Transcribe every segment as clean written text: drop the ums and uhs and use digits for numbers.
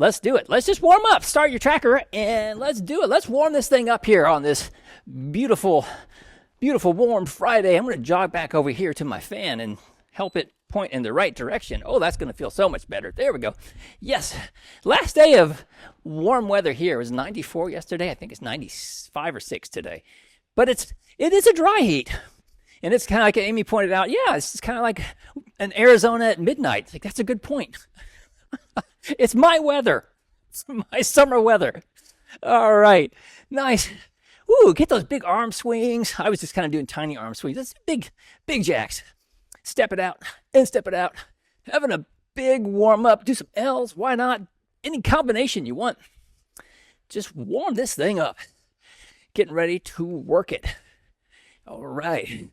let's do it. Let's just warm up. Start your tracker and let's do it. Let's warm this thing up here on this beautiful, beautiful warm Friday. I'm going to jog back over here to my fan and help it point in the right direction. Oh, that's going to feel so much better. There we go. Yes. Last day of warm weather here. It was 94 yesterday. I think it's 95 or 6 today. But it is a dry heat. And it's kind of like Amy pointed out. Yeah, it's kind of like an Arizona at midnight. Like, that's a good point. It's my weather. It's my summer weather. All right. Nice. Ooh, get those big arm swings. I was just kind of doing tiny arm swings. That's big jacks. Step it out and step it out. Having a big warm up. Do some L's. Why not? Any combination you want. Just warm this thing up. Getting ready to work it. All right.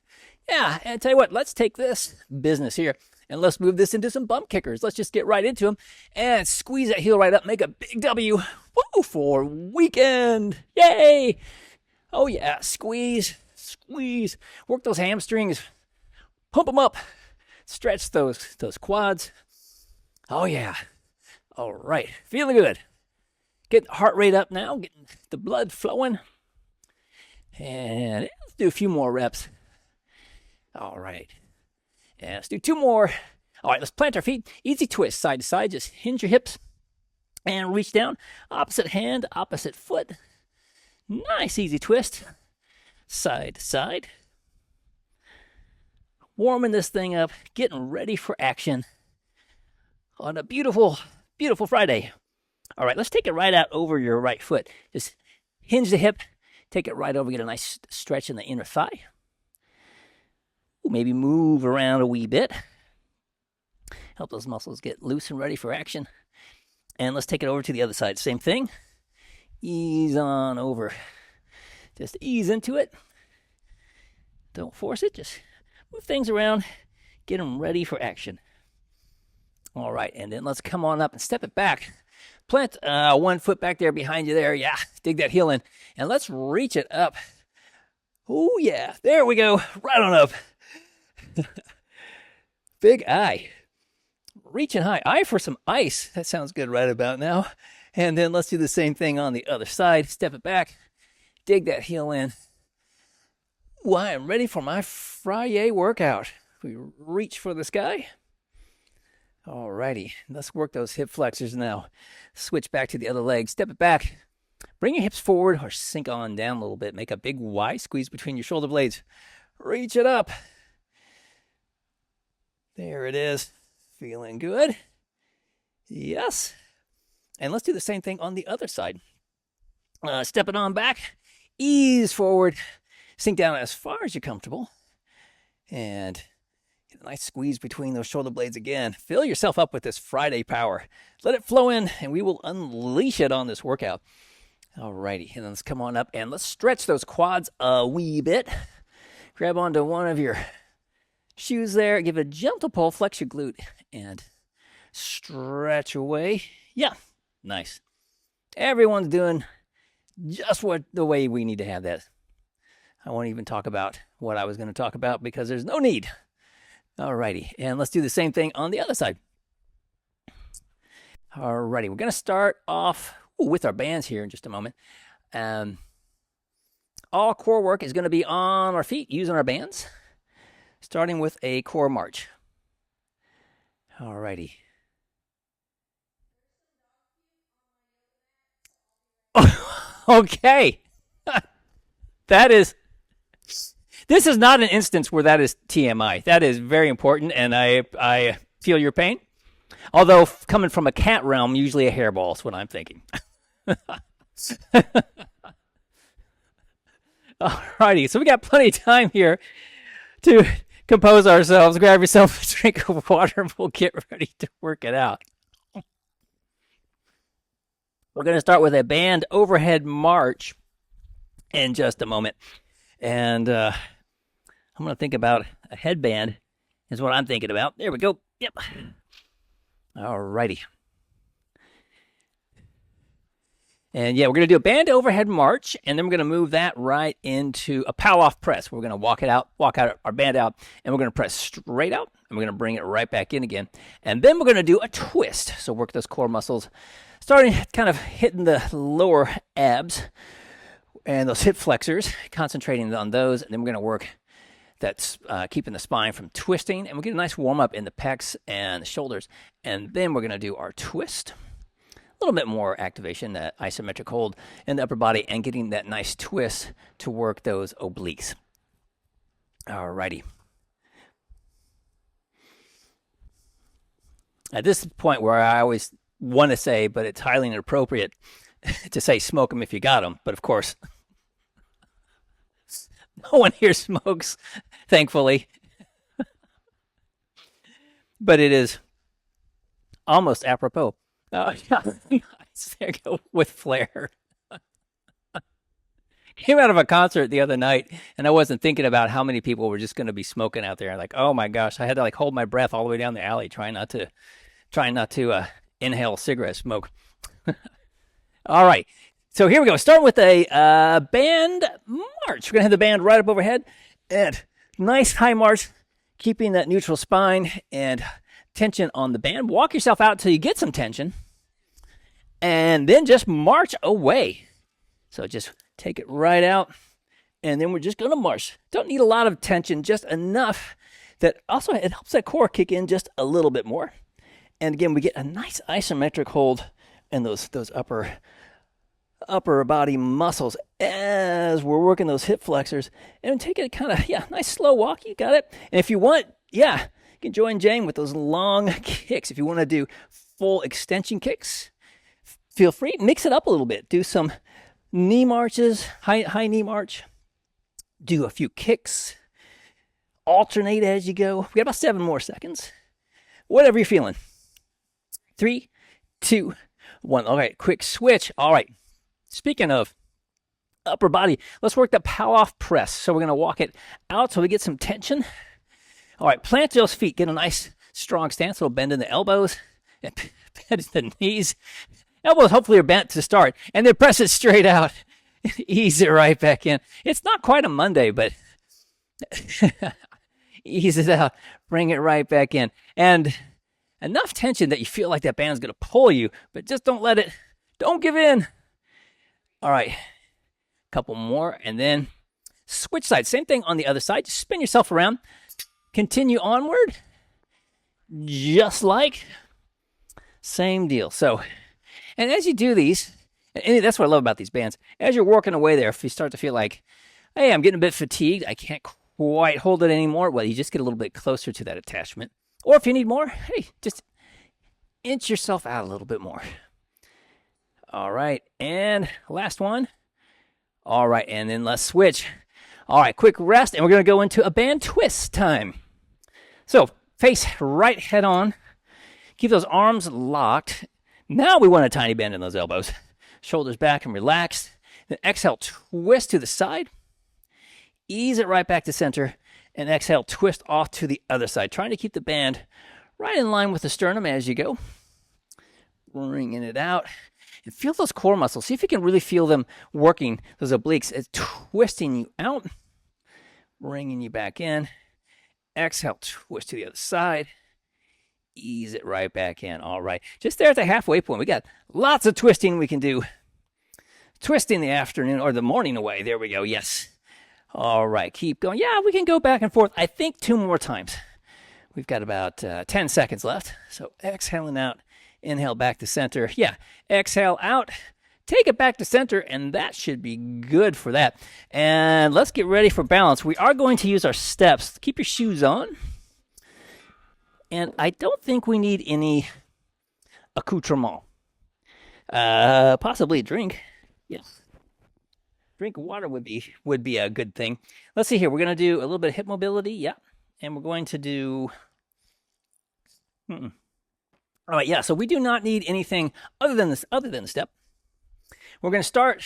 Yeah, and tell you what, let's take this business here and let's move this into some bump kickers. Let's just get right into them and squeeze that heel right up. Make a big W. Woo, for weekend. Yay. Oh, yeah. Squeeze, squeeze. Work those hamstrings. Pump them up. Stretch those quads. Oh, yeah. All right. Feeling good. Get the heart rate up now. Getting the blood flowing. And let's do a few more reps. All right. And let's do 2 more. All right, let's plant our feet. Easy twist, side to side. Just hinge your hips and reach down. Opposite hand, opposite foot. Nice, easy twist. Side to side. Warming this thing up, getting ready for action on a beautiful, beautiful Friday. All right, let's take it right out over your right foot. Just hinge the hip, take it right over, get a nice stretch in the inner thigh. Maybe move around a wee bit. Help those muscles get loose and ready for action. And let's take it over to the other side. Same thing. Ease on over. Just ease into it. Don't force it. Just move things around. Get them ready for action. All right. And then let's come on up and step it back. Plant 1 foot back there behind you there. Yeah. Dig that heel in. And let's reach it up. Oh, yeah. There we go. Right on up. Big eye. Reaching high. Eye for some ice. That sounds good right about now. And then let's do the same thing on the other side. Step it back. Dig that heel in. Ooh, I am ready for my Friday workout. We reach for the sky. All righty. Let's work those hip flexors now. Switch back to the other leg. Step it back. Bring your hips forward or sink on down a little bit. Make a big Y. Squeeze between your shoulder blades. Reach it up. There it is. Feeling good. Yes. And let's do the same thing on the other side. Step it on back. Ease forward. Sink down as far as you're comfortable. And get a nice squeeze between those shoulder blades again. Fill yourself up with this Friday power. Let it flow in, and we will unleash it on this workout. All righty. And then let's come on up, and let's stretch those quads a wee bit. Grab onto one of your shoes there. Give it a gentle pull. Flex your glute and stretch away. Yeah, nice. Everyone's doing just the way we need to have that. I won't even talk about what I was going to talk about because there's no need. All righty. And let's do the same thing on the other side. All righty. We're going to start off with our bands here in just a moment. All core work is going to be on our feet using our bands. Starting with a core march. All righty. Okay. This is not an instance where that is TMI. That is very important, and I feel your pain. Although, coming from a cat realm, usually a hairball is what I'm thinking. All righty. So we got plenty of time here to compose ourselves. Grab yourself a drink of water and we'll get ready to work it out. We're going to start with a band overhead march in just a moment. And I'm going to think about a headband is what I'm thinking about. There we go. Yep. All righty. And yeah, we're going to do a band overhead march, and then we're going to move that right into a pow off press. We're going to walk out our band out, and we're going to press straight out, and we're going to bring it right back in again. And then we're going to do a twist. So work those core muscles, starting kind of hitting the lower abs and those hip flexors, concentrating on those. And then we're going to work that's keeping the spine from twisting. And we'll get a nice warm up in the pecs and the shoulders. And then we're going to do our twist. A little bit more activation, that isometric hold in the upper body, and getting that nice twist to work those obliques. All righty. At this point where I always want to say, but it's highly inappropriate to say smoke them if you got them. But of course, no one here smokes, thankfully. But it is almost apropos. Yeah. Nice. There you go, with flair. Came out of a concert the other night, and I wasn't thinking about how many people were just going to be smoking out there. Like, oh my gosh, I had to like hold my breath all the way down the alley, trying not to inhale cigarette smoke. All right, so here we go. Starting with a band march. We're gonna have the band right up overhead, and nice high march, keeping that neutral spine and tension on the band. Walk yourself out till you get some tension, and then just march away. So just take it right out, and then we're just going to march. Don't need a lot of tension, just enough that also it helps that core kick in just a little bit more. And again, we get a nice isometric hold in those upper body muscles as we're working those hip flexors. And take it kind of, nice slow walk. You got it. And if you want, you can join Jane with those long kicks. If you want to do full extension kicks, feel free. Mix it up a little bit. Do some knee marches, high knee march. Do a few kicks. Alternate as you go. We got about 7 more seconds. Whatever you're feeling. 3, 2, 1. All right, quick switch. All right. Speaking of upper body, let's work the pow off press. So we're going to walk it out so we get some tension. All right, plant those feet. Get a nice strong stance. A little bend in the elbows and bend in the knees. Elbows hopefully are bent to start. And then press it straight out. Ease it right back in. It's not quite a Monday, but ease it out. Bring it right back in. And enough tension that you feel like that band's going to pull you, but just don't give in. All right, couple more, and then switch sides. Same thing on the other side. Just spin yourself around. Continue onward, just like, same deal. So, and as you do these, and that's what I love about these bands, as you're working away there, if you start to feel like, hey, I'm getting a bit fatigued, I can't quite hold it anymore, well, you just get a little bit closer to that attachment. Or if you need more, hey, just inch yourself out a little bit more. All right, and last one. All right, and then let's switch. All right, quick rest, and we're going to go into a band twist time. So face right head on. Keep those arms locked. Now we want a tiny bend in those elbows. Shoulders back and relaxed. Then exhale, twist to the side. Ease it right back to center. And exhale, twist off to the other side. Trying to keep the band right in line with the sternum as you go. Bringing it out. And feel those core muscles. See if you can really feel them working, those obliques. It's twisting you out. Bringing you back in. Exhale, twist to the other side. Ease it right back in. All right. Just there at the halfway point. We got lots of twisting we can do. Twisting the afternoon or the morning away. There we go. Yes. All right. Keep going. Yeah, we can go back and forth. I think 2 more times. We've got about 10 seconds left. So exhaling out. Inhale back to center. Yeah. Exhale out. Take it back to center, and that should be good for that. And let's get ready for balance. We are going to use our steps. Keep your shoes on. And I don't think we need any accoutrement. Possibly a drink. Yes. Drink of water would be a good thing. Let's see here. We're going to do a little bit of hip mobility. Yeah. And we're going to do... All right, yeah. So we do not need anything other than the step. We're going to start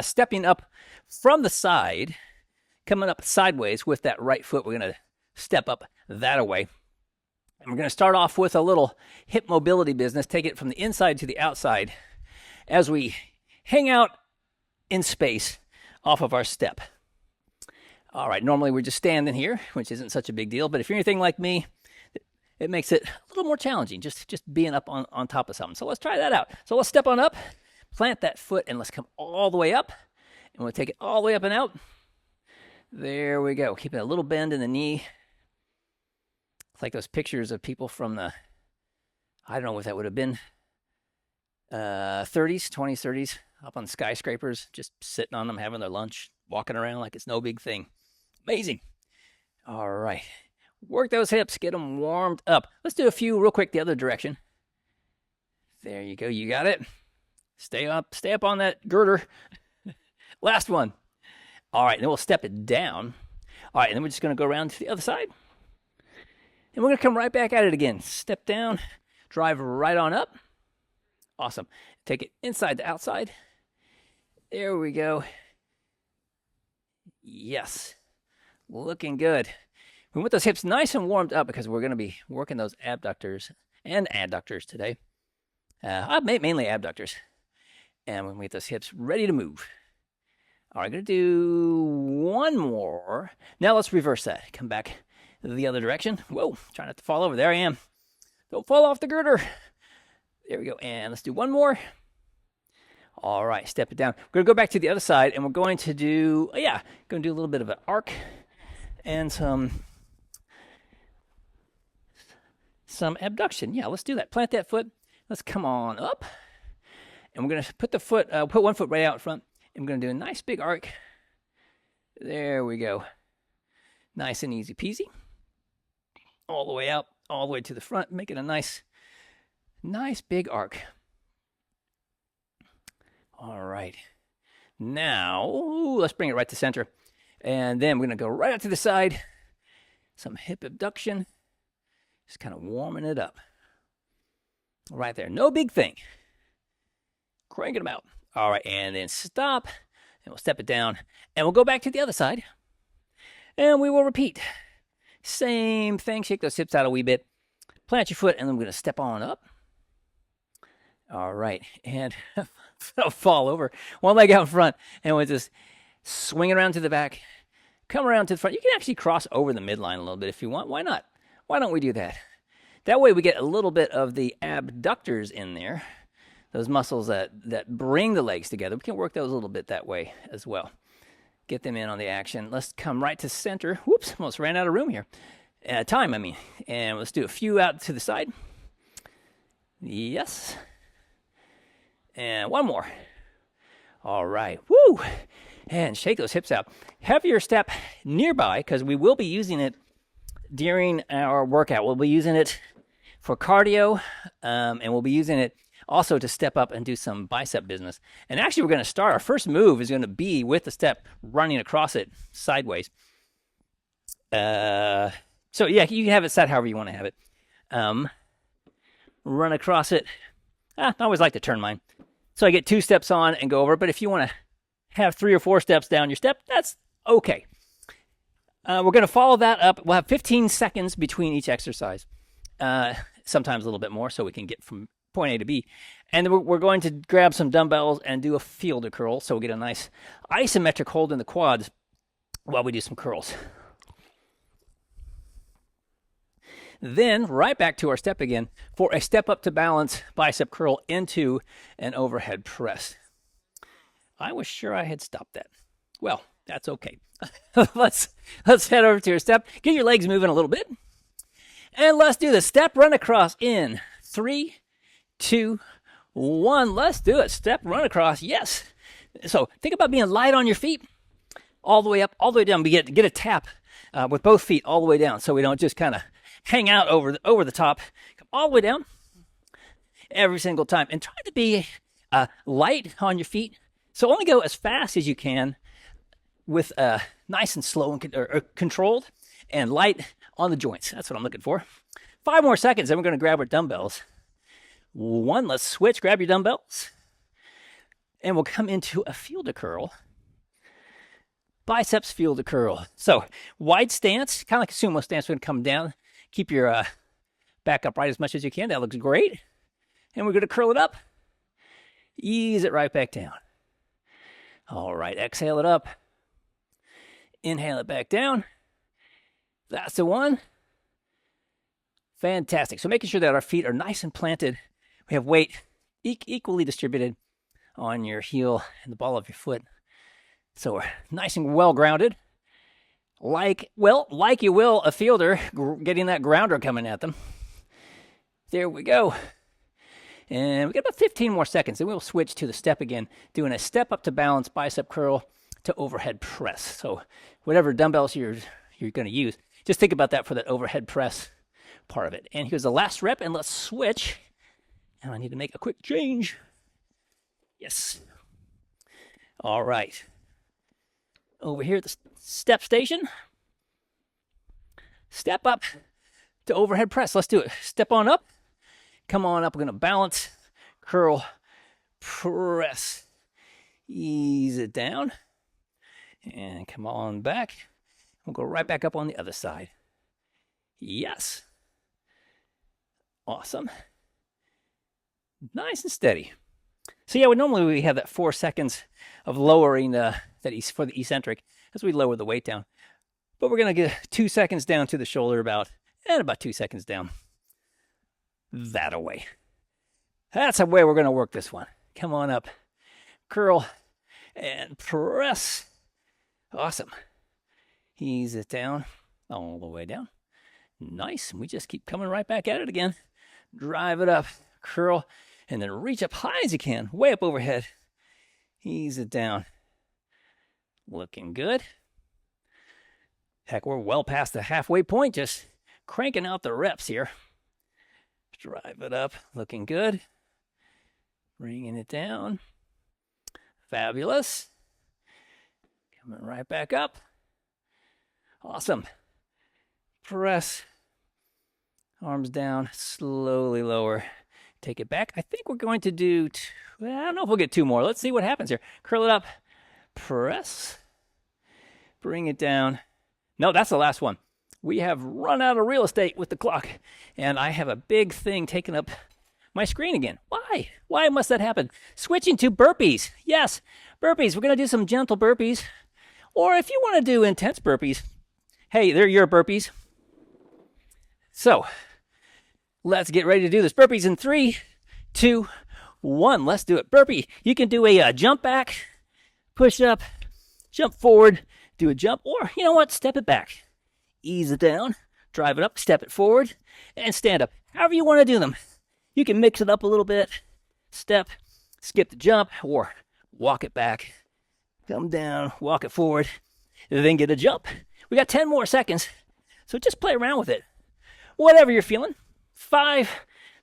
stepping up from the side, coming up sideways with that right foot. We're going to step up that away. And we're going to start off with a little hip mobility business. Take it from the inside to the outside as we hang out in space off of our step. All right, normally we're just standing here, which isn't such a big deal, but if you're anything like me, it makes it a little more challenging, just being up on top of something. So let's try that out. So let's step on up, plant that foot, and let's come all the way up. And we'll take it all the way up and out. There we go. Keeping a little bend in the knee. It's like those pictures of people from the, I don't know what that would have been, 30s, 20s, 30s, up on skyscrapers, just sitting on them, having their lunch, walking around like it's no big thing. Amazing. All right. Work those hips, get them warmed up. Let's do a few real quick the other direction. There you go. You got it. Stay up on that girder. Last one. All right, then we'll step it down. All right, and then we're just going to go around to the other side. And we're going to come right back at it again. Step down, drive right on up. Awesome. Take it inside to outside. There we go. Yes. Looking good. We want those hips nice and warmed up because we're going to be working those abductors and adductors today. Mainly abductors. And we're going to get those hips ready to move. All right, going to do one more. Now let's reverse that. Come back the other direction. Whoa, try not to fall over. There I am. Don't fall off the girder. There we go. And let's do one more. All right, step it down. We're going to go back to the other side, and we're going to do, going to do a little bit of an arc and some abduction. Yeah, let's do that. Plant that foot. Let's come on up. And we're going to put one foot right out in front. I'm going to do a nice big arc. There we go. Nice and easy peasy. All the way out, all the way to the front, making a nice big arc. All right. Now, let's bring it right to center. And then we're going to go right out to the side. Some hip abduction. Just kind of warming it up. Right there. No big thing. Cranking them out. All right, and then stop, and we'll step it down, and we'll go back to the other side, and we will repeat. Same thing, shake those hips out a wee bit, plant your foot, and then we're going to step on up. All right, and I'll fall over. One leg out in front, and we'll just swing it around to the back, come around to the front. You can actually cross over the midline a little bit if you want. Why not? Why don't we do that? That way we get a little bit of the abductors in there. Those muscles that bring the legs together. We can work those a little bit that way as well. Get them in on the action. Let's come right to center. Whoops, almost ran out of room here. Time, I mean. And let's do a few out to the side. Yes. And one more. All right. Woo! And shake those hips out. Have your step nearby because we will be using it during our workout. We'll be using it for cardio, and we'll be using it also to step up and do some bicep business. And actually, we're going to start. Our first move is going to be with the step running across it sideways. So yeah, you can have it set however you want to have it. Run across it. I always like to turn mine. So I get 2 steps on and go over. But if you want to have 3 or 4 steps down your step, that's okay. We're going to follow that up. We'll have 15 seconds between each exercise. Sometimes a little bit more so we can get from point A to B. And then we're going to grab some dumbbells and do a fielder curl so we'll get a nice isometric hold in the quads while we do some curls. Then right back to our step again for a step up to balance bicep curl into an overhead press. I was sure I had stopped that. Well, that's okay. Let's head over to your step. Get your legs moving a little bit. And let's do the step run across in 3, 2, 1. Let's do it. Step, run across. Yes. So think about being light on your feet, all the way up, all the way down. We get a tap with both feet all the way down, so we don't just kind of hang out over the top. Come all the way down every single time, and try to be light on your feet. So only go as fast as you can with nice and slow and controlled and light on the joints. That's what I'm looking for. 5 more seconds, then we're going to grab our dumbbells. 1, let's switch, grab your dumbbells. And we'll come into a fielder curl. Biceps fielder curl. So, wide stance, kind of like a sumo stance. We're going to come down. Keep your back upright as much as you can. That looks great. And we're going to curl it up. Ease it right back down. All right, exhale it up. Inhale it back down. That's the one. Fantastic. So making sure that our feet are nice and planted. We have weight equally distributed on your heel and the ball of your foot. So we're nice and well grounded. Like you will a fielder getting that grounder coming at them. There we go. And we got about 15 more seconds. Then we'll switch to the step again, doing a step up to balance, bicep curl to overhead press. So whatever dumbbells you're going to use, just think about that for that overhead press part of it. And here's the last rep, and let's switch. And I need to make a quick change. Yes. All right. Over here at the step station. Step up to overhead press. Let's do it. Step on up. Come on up. We're going to balance, curl, press. Ease it down. And come on back. We'll go right back up on the other side. Yes. Awesome. Nice and steady. So yeah, normally we have that 4 seconds of lowering for the eccentric as we lower the weight down. But we're going to get 2 seconds down to the shoulder and about 2 seconds down that away. That's the way we're going to work this one. Come on up. Curl and press. Awesome. Ease it down all the way down. Nice. And we just keep coming right back at it again. Drive it up. Curl. And then reach up high as you can. Way up overhead. Ease it down. Looking good. Heck, we're well past the halfway point. Just cranking out the reps here. Drive it up. Looking good. Bringing it down. Fabulous. Coming right back up. Awesome. Press. Arms down. Slowly lower. Take it back. I think we're going to do, I don't know if we'll get 2 more. Let's see what happens here. Curl it up. Press. Bring it down. No, that's the last one. We have run out of real estate with the clock. And I have a big thing taking up my screen again. Why? Why must that happen? Switching to burpees. Yes, burpees. We're going to do some gentle burpees. Or if you want to do intense burpees, hey, they're your burpees. So, let's get ready to do this. Burpees in 3, 2, 1. Let's do it. Burpee. You can do a jump back, push up, jump forward, do a jump, or you know what? Step it back. Ease it down, drive it up, step it forward, and stand up. However you want to do them. You can mix it up a little bit. Step, skip the jump, or walk it back. Come down, walk it forward, and then get a jump. We got 10 more seconds, so just play around with it. Whatever you're feeling. 5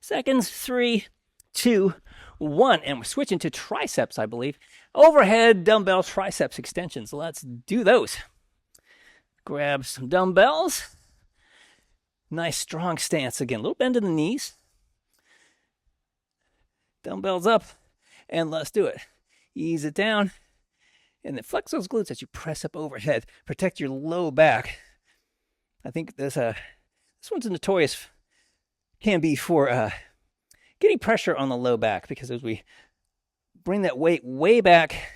seconds, 3, 2, 1. And we're switching to triceps, I believe. Overhead dumbbell triceps extensions. Let's do those. Grab some dumbbells. Nice strong stance again. A little bend in the knees. Dumbbells up. And let's do it. Ease it down. And then flex those glutes as you press up overhead. Protect your low back. I think this one's notorious. Can be for getting pressure on the low back, because as we bring that weight way back,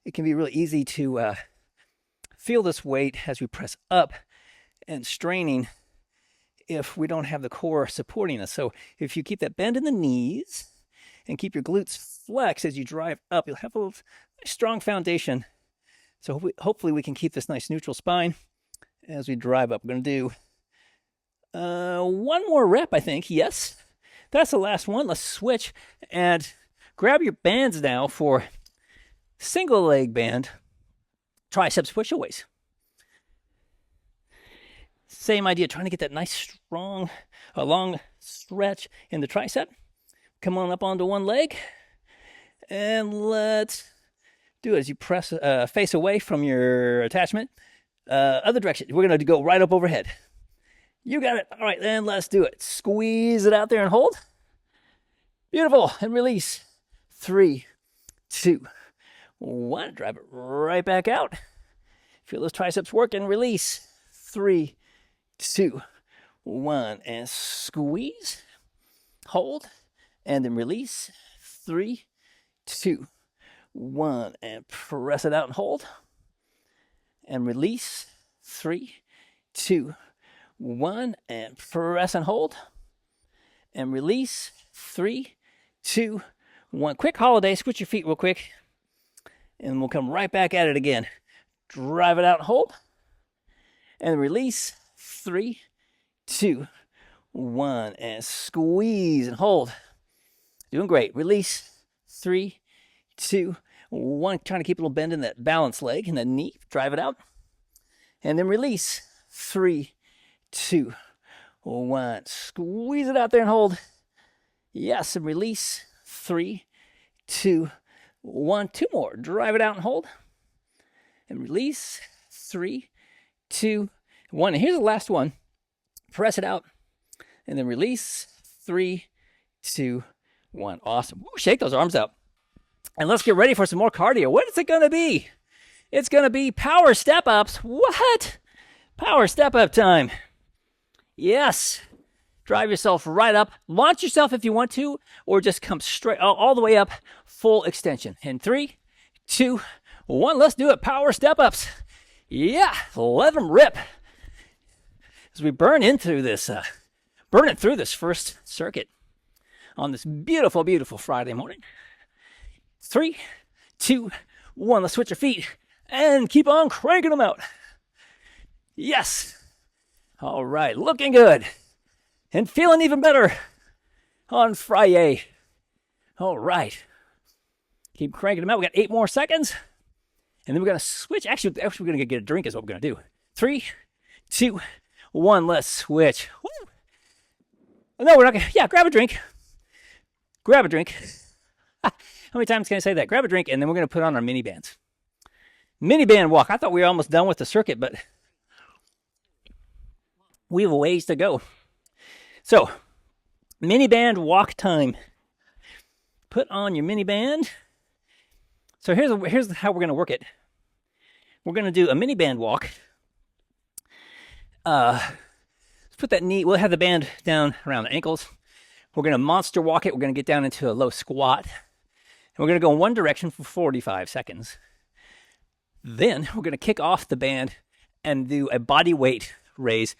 it can be really easy to feel this weight as we press up and straining if we don't have the core supporting us. So if you keep that bend in the knees and keep your glutes flexed as you drive up, you'll have a strong foundation. So hopefully we can keep this nice neutral spine as we drive up. We're going to do 1 more rep, I think. Yes, that's the last one. Let's switch and grab your bands now for single leg band triceps push-aways. Same idea, trying to get that nice, strong, long stretch in the tricep. Come on up onto one leg, and let's do it as you press face away from your attachment. Other direction. We're going to go right up overhead. You got it. All right, then let's do it. Squeeze it out there and hold. Beautiful. And release. 3, 2, 1. Drive it right back out. Feel those triceps work and release. 3, 2, 1. And squeeze. Hold. And then release. 3, 2, 1, and press it out and hold. And release. 3, 2, 1, and press and hold. And release. 3, 2, 1. Quick holiday. Switch your feet real quick. And we'll come right back at it again. Drive it out and hold. And release. 3, 2, 1. And squeeze and hold. Doing great. Release. 3, 2, 1. Trying to keep a little bend in that balance leg and the knee. Drive it out. And then release. 3, 2, 1. Squeeze it out there and hold. Yes, and release. 3, 2, 1. 2 more. Drive it out and hold. And release. 3, 2, 1. And here's the last one. Press it out. And then release. 3, 2, 1. Awesome. Ooh, shake those arms out. And let's get ready for some more cardio. What is it going to be? It's going to be power step-ups. What? Power step-up time. Yes. Drive yourself right up. Launch yourself if you want to, or just come straight all the way up, full extension. In 3, 2, 1. Let's do it. Power step-ups. Yeah. Let them rip. As we burn it through this first circuit on this beautiful, beautiful Friday morning. 3, 2, 1. Let's switch your feet and keep on cranking them out. Yes. All right. Looking good and feeling even better on Friday. All right. Keep cranking them out. We got 8 more seconds. And then we're going to switch. Actually, we're going to get a drink is what we're going to do. 3, 2, 1. Let's switch. Woo. No, we're not going to. Yeah, grab a drink. Grab a drink. How many times can I say that? Grab a drink, and then we're going to put on our mini bands. Mini band walk. I thought we were almost done with the circuit, but we have a ways to go. So, mini band walk time. Put on your mini band. So here's how we're going to work it. We're going to do a mini band walk. Let's put that knee. We'll have the band down around the ankles. We're going to monster walk it. We're going to get down into a low squat. And we're going to go in one direction for 45 seconds. Then we're going to kick off the band and do a body weight raise,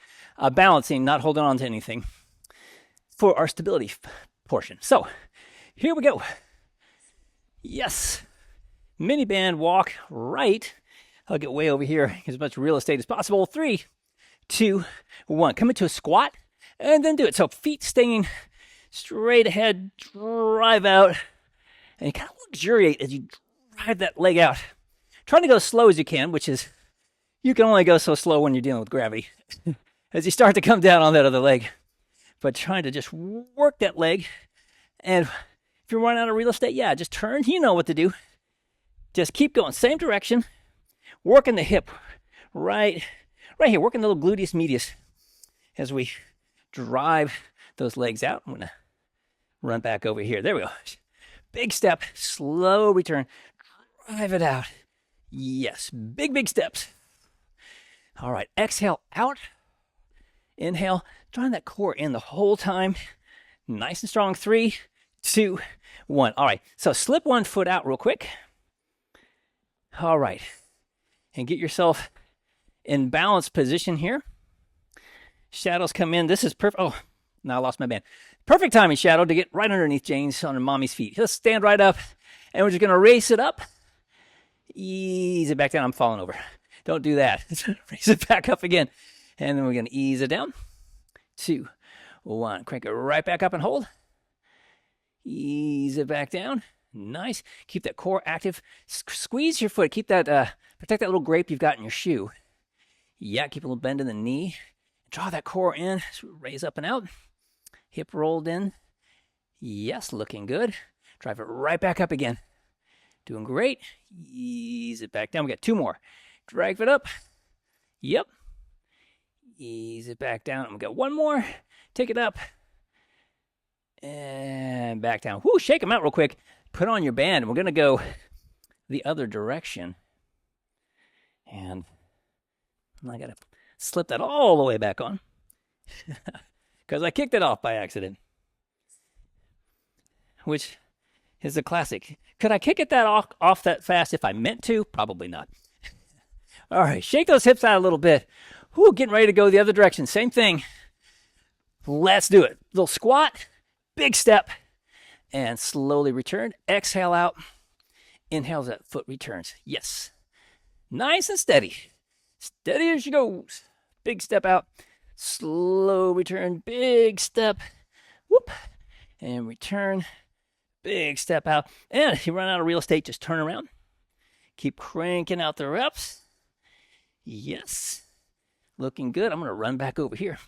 balancing, not holding on to anything, for our stability portion. So here we go. Yes. Mini band walk right. I'll get way over here, as much real estate as possible. 3, 2, 1. Come into a squat and then do it. So feet staying straight ahead, drive out, and you kind of luxuriate as you drive that leg out. Trying to go as slow as you can, which is, you can only go so slow when you're dealing with gravity as you start to come down on that other leg. But trying to just work that leg. And if you're running out of real estate, yeah, just turn. You know what to do. Just keep going. Same direction. Working the hip right here. Working the little gluteus medius as we drive those legs out. I'm going to run back over here. There we go. Big step. Slow return. Drive it out. Yes. Big, big steps. All right. Exhale out. Inhale. Drawing that core in the whole time. Nice and strong. 3, 2, 1. All right. So slip one foot out real quick. All right. And get yourself in balanced position here. Shadows come in. This is perfect. Oh, now I lost my band. Perfect timing, Shadow, to get right underneath Jane's on her mommy's feet. Just stand right up. And we're just going to race it up. Ease it back down. I'm falling over. Don't do that. Raise it back up again. And then we're going to ease it down. 2, 1. Crank it right back up and hold. Ease it back down. Nice. Keep that core active. Squeeze your foot. Keep that, protect that little grape you've got in your shoe. Yeah, keep a little bend in the knee. Draw that core in. Raise up and out. Hip rolled in. Yes, looking good. Drive it right back up again. Doing great. Ease it back down. We got 2 more. Drag it up. Yep. Ease it back down. We got 1 more. Take it up. And back down. Whoo, shake them out real quick. Put on your band. We're going to go the other direction. And I got to slip that all the way back on. Because I kicked it off by accident. Which is a classic. Could I kick it that off that fast if I meant to? Probably not. All right, shake those hips out a little bit. Whew, getting ready to go the other direction. Same thing. Let's do it. Little squat, big step, and slowly return. Exhale out. Inhale as that foot returns. Yes. Nice and steady. Steady as she goes. Big step out. Slow return. Big step. Whoop. And return. Big step out. And if you run out of real estate, just turn around. Keep cranking out the reps. Yes. Looking good. I'm going to run back over here.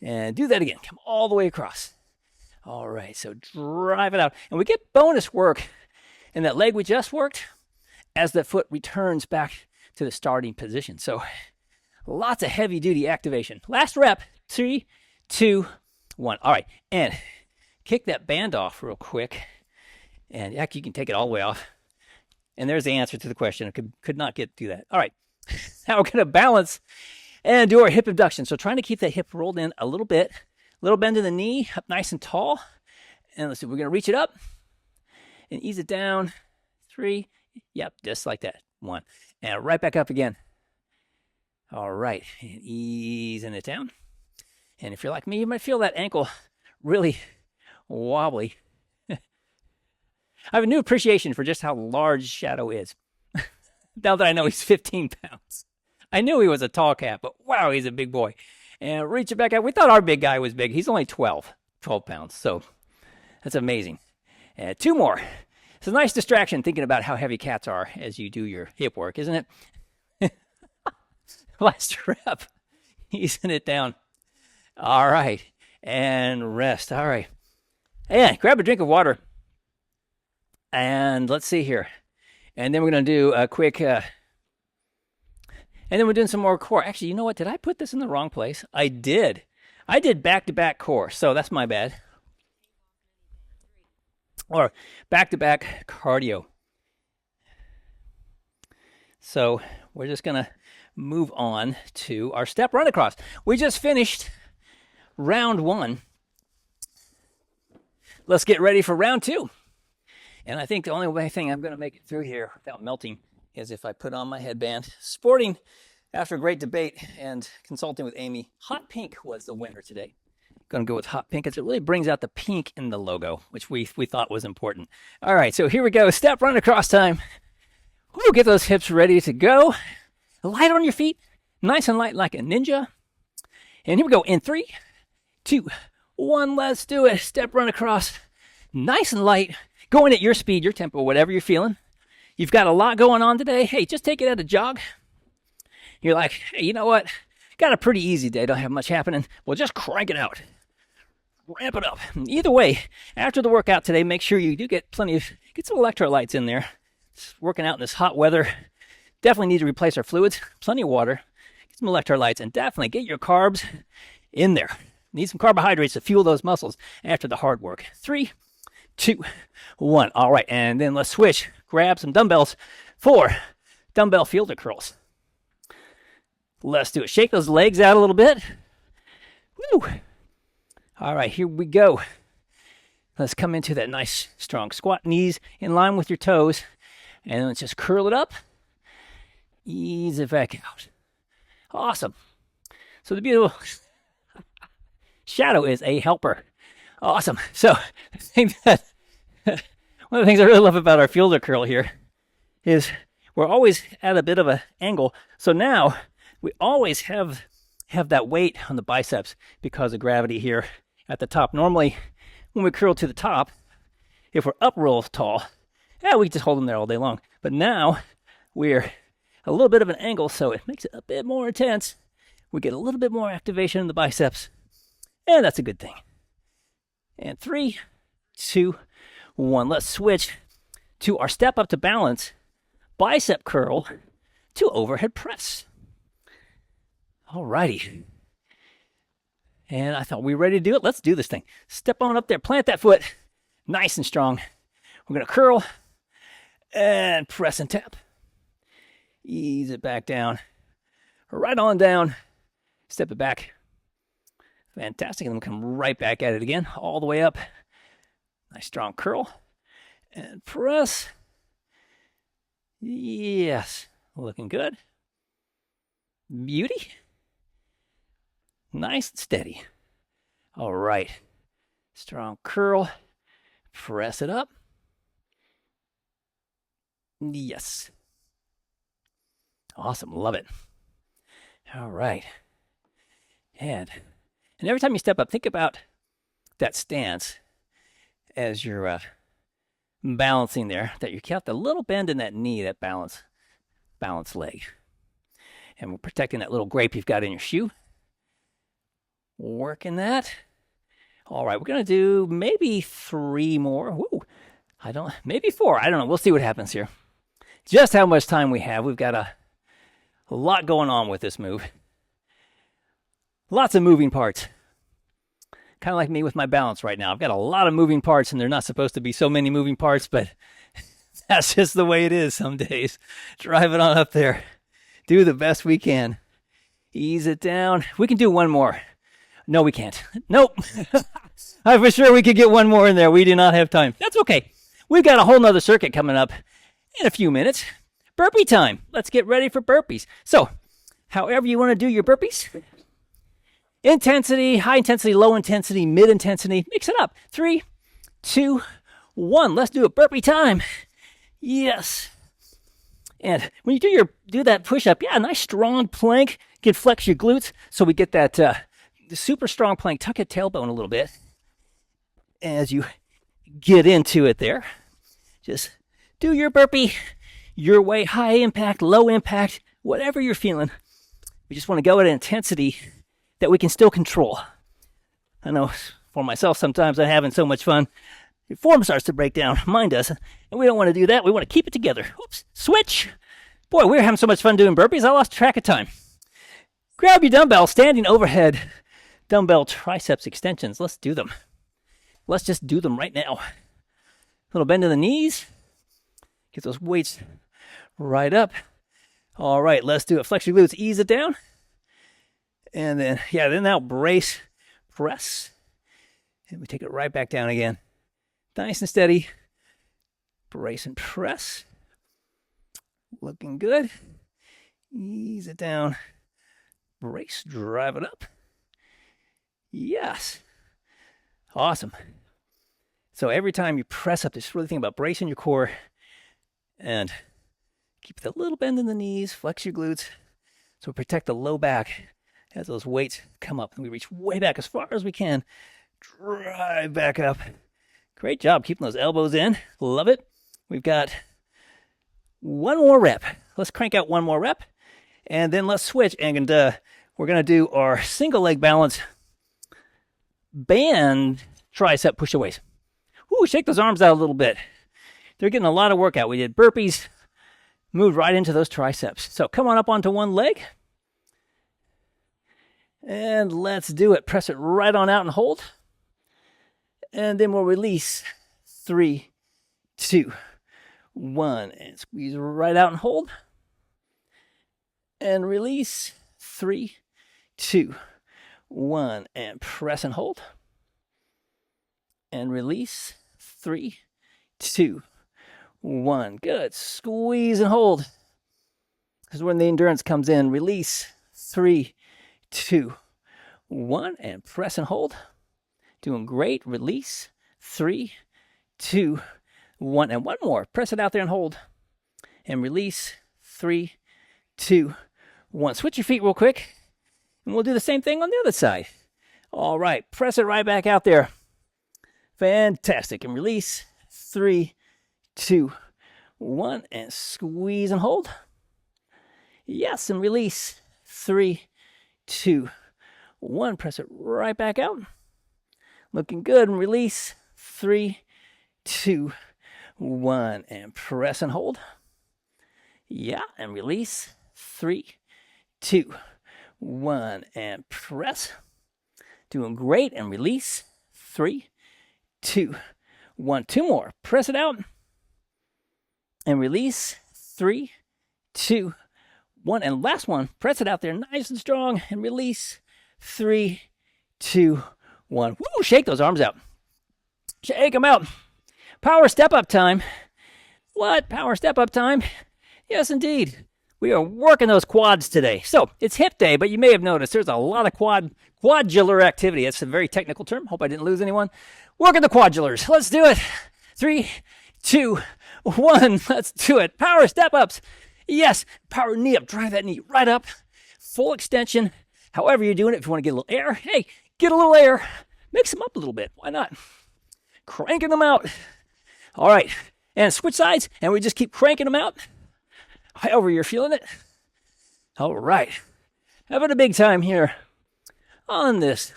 And do that again. Come all the way across. All right. So drive it out. And we get bonus work in that leg we just worked as that foot returns back to the starting position. So lots of heavy duty activation. Last rep. 3, 2, 1. All right. And kick that band off real quick. And actually, you can take it all the way off. And there's the answer to the question. I could not get to that. All right. Now we're going to balance and do our hip abduction. So trying to keep that hip rolled in a little bit. Little bend in the knee, up nice and tall. And let's see, we're going to reach it up and ease it down. 3. Yep, just like that. 1. And right back up again. All right. And easing it down. And if you're like me, you might feel that ankle really wobbly. I have a new appreciation for just how large Shadow is. Now that I know he's 15 pounds. I knew he was a tall cat, but wow, he's a big boy. And reach it back out. We thought our big guy was big. He's only 12 pounds. So that's amazing. And 2 more. It's a nice distraction thinking about how heavy cats are as you do your hip work, isn't it? Last rep. Easing it down. All right. And rest. All right. And grab a drink of water. And let's see here. And then we're going to do a quick, and then we're doing some more core. Actually, you know what? Did I put this in the wrong place? I did. I did back-to-back core, so that's my bad. Or back-to-back cardio. So we're just going to move on to our step run across. We just finished round 1. Let's get ready for round 2. And I think the only thing I'm going to make it through here without melting is if I put on my headband. Sporting, after a great debate and consulting with Amy, hot pink was the winner today. Going to go with hot pink because it really brings out the pink in the logo, which we thought was important. All right, so here we go. Step run across time. Woo, get those hips ready to go. Light on your feet. Nice and light like a ninja. And here we go in 3, 2, 1. Let's do it. Step run across. Nice and light. Going at your speed, your tempo, whatever you're feeling. You've got a lot going on today. Hey, just take it at a jog. You're like, hey, you know what? Got a pretty easy day. Don't have much happening. Well, just crank it out. Ramp it up. Either way, after the workout today, make sure you do get some electrolytes in there. It's working out in this hot weather. Definitely need to replace our fluids. Plenty of water. Get some electrolytes and definitely get your carbs in there. Need some carbohydrates to fuel those muscles after the hard work. 3, 2, 1. All right, and then let's switch. Grab some dumbbells for dumbbell fielder curls. Let's do it. Shake those legs out a little bit. Woo! All right, here we go. Let's come into that nice, strong squat. Knees in line with your toes. And let's just curl it up. Ease it back out. Awesome. So the beautiful Shadow is a helper. Awesome. So I think that one of the things I really love about our fielder curl here is we're always at a bit of an angle. So now we always have that weight on the biceps because of gravity here at the top. Normally, when we curl to the top, if we're up real tall, we just hold them there all day long. But now we're a little bit of an angle, so it makes it a bit more intense. We get a little bit more activation in the biceps, and that's a good thing. And 3, 2, 1. Let's switch to our step up to balance bicep curl to overhead press. All righty. And I thought we were ready to do it. Let's do this thing. Step on up there. Plant that foot nice and strong. We're going to curl and press and tap. Ease it back down. Right on down. Step it back. Fantastic. And then we'll come right back at it again. All the way up. Nice strong curl. And press. Yes. Looking good. Beauty. Nice and steady. All right. Strong curl. Press it up. Yes. Awesome. Love it. All right. And every time you step up, think about that stance as you're balancing there, that you count the little bend in that knee, that balance leg. And we're protecting that little grape you've got in your shoe. Working that. All right, we're going to do maybe 3 more. Woo. Maybe 4. I don't know. We'll see what happens here. Just how much time we have. We've got a lot going on with this move. Lots of moving parts. Kind of like me with my balance right now. I've got a lot of moving parts, and they're not supposed to be so many moving parts, but that's just the way it is some days. Drive it on up there. Do the best we can. Ease it down. We can do one more. No, we can't. Nope. I'm for sure we could get one more in there. We do not have time. That's okay. We've got a whole nother circuit coming up in a few minutes. Burpee time. Let's get ready for burpees. So, however you want to do your burpees. Intensity, high intensity, low intensity, mid intensity. Mix it up. 3, 2, 1. Let's do a burpee time. Yes. And when you do that push-up, yeah, nice strong plank. You can flex your glutes so we get that super strong plank. Tuck your tailbone a little bit as you get into it there. Just do your burpee your way, high impact, low impact, whatever you're feeling. We just want to go at an intensity that we can still control. I know for myself, sometimes I'm having so much fun. Your form starts to break down. Mine does. And we don't want to do that. We want to keep it together. Oops. Switch. Boy, we're having so much fun doing burpees. I lost track of time. Grab your dumbbell, standing overhead dumbbell triceps extensions. Let's do them. Let's just do them right now. Little bend in the knees. Get those weights right up. All right, let's do it. Flex your glutes. Ease it down. And then now brace, press. And we take it right back down again. Nice and steady. Brace and press. Looking good. Ease it down. Brace, drive it up. Yes. Awesome. So every time you press up, just really think about bracing your core and keep the little bend in the knees, flex your glutes. So protect the low back as those weights come up. And we reach way back as far as we can. Drive back up. Great job keeping those elbows in. Love it. We've got one more rep. Let's crank out one more rep. And then let's switch. And we're going to do our single leg balance band tricep push-aways. Ooh, shake those arms out a little bit. They're getting a lot of workout. We did burpees. Moved right into those triceps. So come on up onto one leg. And let's do it. Press it right on out and hold. And then we'll release. 3, 2, 1. And squeeze right out and hold. And release. 3, 2, 1. And press and hold. And release. 3, 2, 1. Good. Squeeze and hold. This is when the endurance comes in. Release. 3, 2, 1. And press and hold. Doing great. Release. 3, 2, 1. And one more. Press it out there and hold. And release. 3, 2, 1. Switch your feet real quick. And we'll do the same thing on the other side. All right. Press it right back out there. Fantastic. And release. 3, 2, 1. And squeeze and hold. Yes. And release. 3, 2, 1. Press it right back out. Looking good. And release. 3, 2, 1. And press and hold. Yeah. And release. 3, 2, 1. And press. Doing great. And release. 3, 2, 1. 2 more. Press it out. And release. 3, 2, 1. And last one. Press it out there nice and strong. And release. 3, 2, 1. Woo! Shake those arms out. Shake them out. Power step-up time. What? Power step-up time? Yes, indeed. We are working those quads today. So, it's hip day, but you may have noticed there's a lot of quadular activity. That's a very technical term. Hope I didn't lose anyone. Working the quadulars. Let's do it. 3, 2, 1. Let's do it. Power step-ups. Yes. Power knee up. Drive that knee right up. Full extension. However you're doing it. If you want to get a little air, hey, get a little air. Mix them up a little bit. Why not? Cranking them out. All right. And switch sides, and we just keep cranking them out. However you're feeling it. All right. Having a big time here on this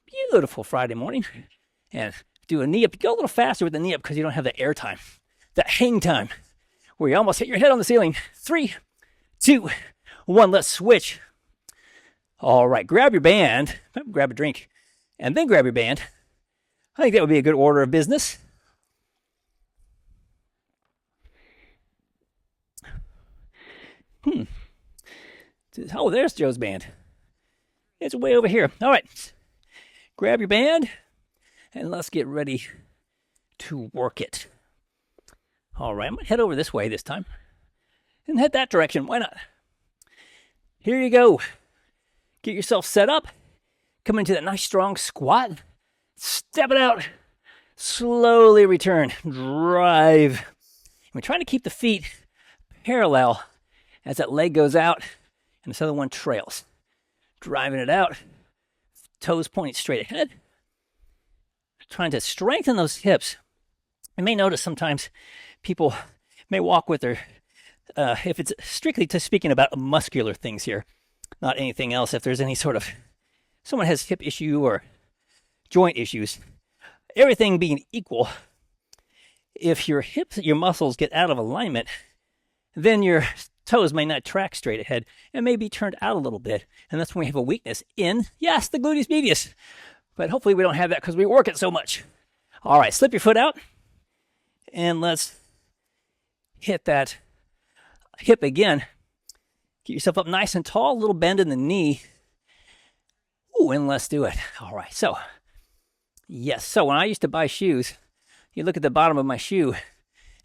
beautiful Friday morning. And do a knee up. Go a little faster with the knee up because you don't have the air time. That hang time where you almost hit your head on the ceiling. 3, 2, 1. Let's switch. All right. Grab your band. Grab a drink. And then grab your band. I think that would be a good order of business. Oh, there's Joe's band. It's way over here. All right. Grab your band, and let's get ready to work it. All right, I'm going to head over this way this time. And head that direction. Why not? Here you go. Get yourself set up. Come into that nice strong squat. Step it out. Slowly return. Drive. We're trying to keep the feet parallel as that leg goes out and this other one trails. Driving it out. Toes pointing straight ahead. Trying to strengthen those hips. You may notice sometimes people may walk with their, if it's strictly to speaking about muscular things here, not anything else. If there's any sort of, someone has hip issue or joint issues, everything being equal, if your hips, your muscles get out of alignment, then your toes may not track straight ahead and may be turned out a little bit. And that's when we have a weakness in, yes, the gluteus medius. But hopefully we don't have that because we work it so much. All right, slip your foot out. And let's hit that hip again. Get yourself up nice and tall, a little bend in the knee. Ooh, and let's do it. All right, so, yes. So when I used to buy shoes, you look at the bottom of my shoe,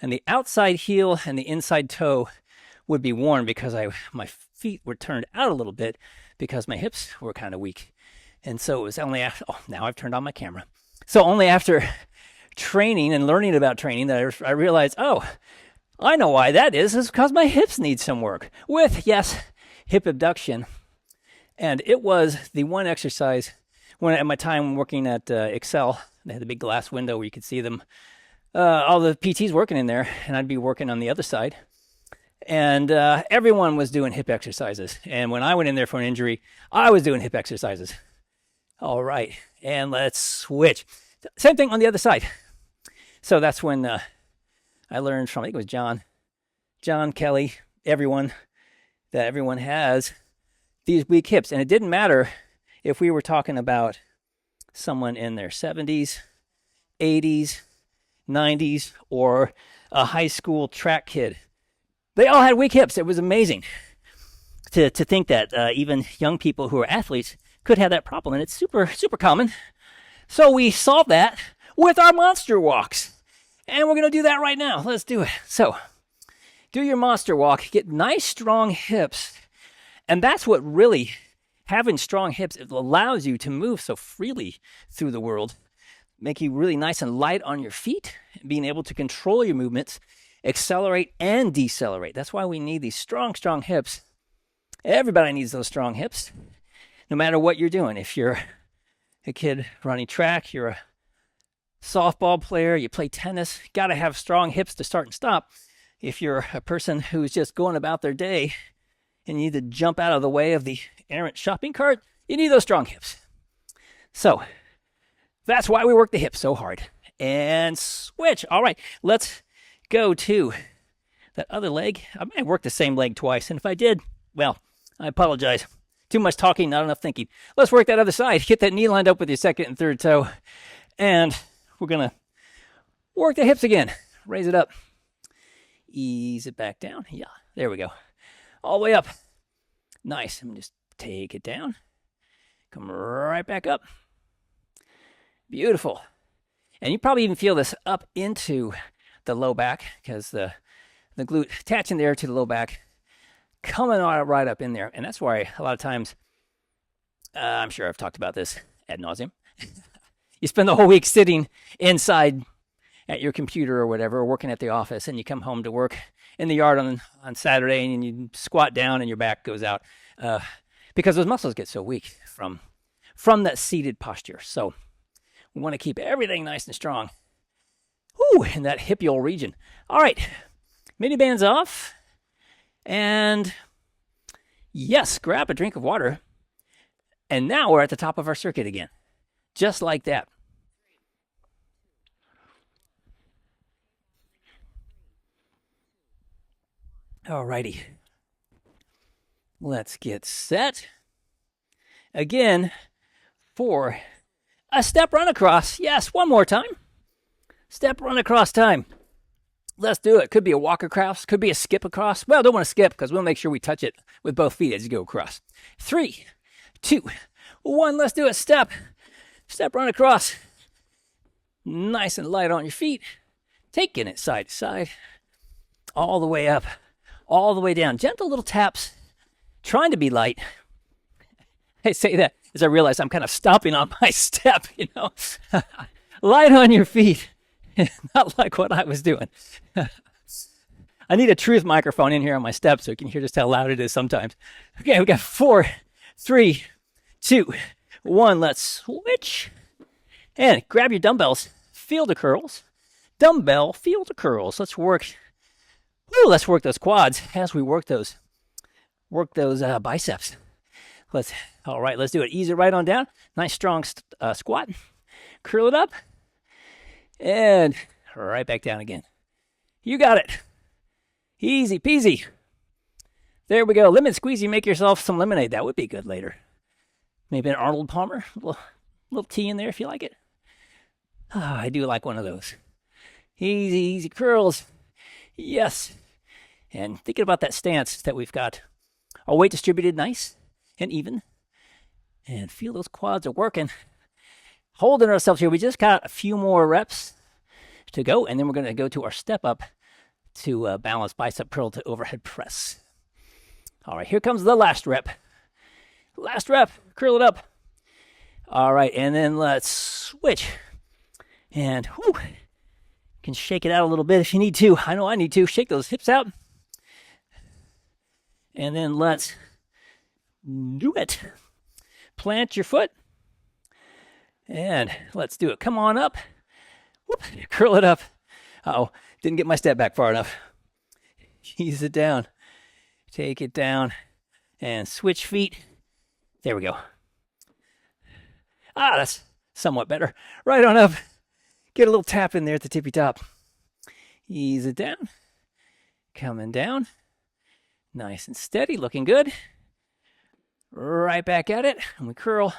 and the outside heel and the inside toe would be worn because my feet were turned out a little bit because my hips were kind of weak. And so it was only after, now I've turned on my camera. So only after training and learning about training that I realized, I know why that is. It's because my hips need some work with, yes, hip abduction. And it was the one exercise when at my time working at Excel, they had the big glass window where you could see them, all the PTs working in there, and I'd be working on the other side. And everyone was doing hip exercises. And when I went in there for an injury, I was doing hip exercises. All right, and let's switch. Same thing on the other side. So that's when I learned from, I think it was John Kelly, everyone has these weak hips. And it didn't matter if we were talking about someone in their 70s, 80s, 90s, or a high school track kid. They all had weak hips. It was amazing to think that even young people who are athletes could have that problem, and it's super, super common. So we solved that with our monster walks, and we're going to do that right now. Let's do it. So do your monster walk, get nice, strong hips, and that's what really, having strong hips, it allows you to move so freely through the world, make you really nice and light on your feet, being able to control your movements, accelerate and decelerate. That's why we need these strong, strong hips. Everybody needs those strong hips, no matter what you're doing. If you're a kid running track, you're a softball player, you play tennis, you got to have strong hips to start and stop. If you're a person who's just going about their day and you need to jump out of the way of the errant shopping cart, you need those strong hips. So that's why we work the hips so hard. And switch. All right, let's go to that other leg. I might work the same leg twice, and if I did, well, I apologize. Too much talking, not enough thinking. Let's work that other side. Get that knee lined up with your second and third toe, and we're going to work the hips again. Raise it up. Ease it back down. Yeah, there we go. All the way up. Nice. I'm going to just take it down. Come right back up. Beautiful. And you probably even feel this up into the low back because the glute attaching there to the low back, coming right up in there. And that's why a lot of times, I'm sure I've talked about this ad nauseum. You spend the whole week sitting inside at your computer or whatever, or working at the office, and you come home to work in the yard on Saturday, and you squat down and your back goes out because those muscles get so weak from that seated posture. So we want to keep everything nice and strong. Whew, in that hipiole region. All right, mini bands off, and yes, grab a drink of water. And now we're at the top of our circuit again, just like that. Alrighty, let's get set. Again, for a step run across. Yes, one more time. Step run across time. Let's do it. Could be a walk across, could be a skip across. Well, don't want to skip because we'll make sure we touch it with both feet as you go across. 3, 2, 1. Let's do it. Step run across. Nice and light on your feet. Taking it side to side, all the way up, all the way down. Gentle little taps, trying to be light. I say that as I realize I'm kind of stomping on my step, Light on your feet. Not like what I was doing. I need a truth microphone in here on my step so you can hear just how loud it is sometimes. Okay, we got 4, 3, 2, 1. Let's switch. And grab your dumbbells. Field of curls. Dumbbell field of curls. Let's work. Let's work those quads as we work those biceps. All right, let's do it. Ease it right on down. Nice strong squat. Curl it up. And right back down again. You got it. Easy peasy. There we go. Lemon squeezy. Make yourself some lemonade. That would be good later. Maybe an Arnold Palmer. A little tea in there if you like it. I do like one of those. Easy curls. Yes. And thinking about that stance that we've got. Our weight distributed nice and even. And feel those quads are working. Holding ourselves here. We just got a few more reps to go, and then we're going to go to our step up to balance bicep curl to overhead press. All right, here comes the last rep. Last rep, curl it up. All right, and then let's switch. And can shake it out a little bit if you need to. I know I need to. Shake those hips out. And then let's do it. Plant your foot. And let's do it. Come on up. Whoop, curl it up. Uh-oh, didn't get my step back far enough. Ease it down. Take it down. And switch feet. There we go. That's somewhat better. Right on up. Get a little tap in there at the tippy top. Ease it down. Coming down. Nice and steady. Looking good. Right back at it. And we curl.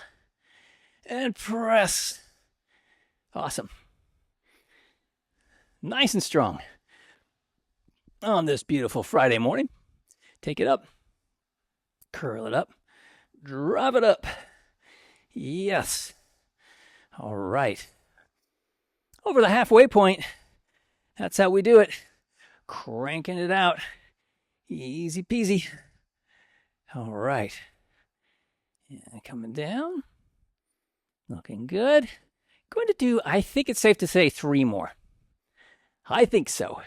And press. Awesome. Nice and strong. On this beautiful Friday morning. Take it up. Curl it up. Drive it up. Yes. All right. Over the halfway point. That's how we do it. Cranking it out. Easy peasy. All right. And coming down. Looking good. Going to do, I think it's safe to say, 3 more. I think so.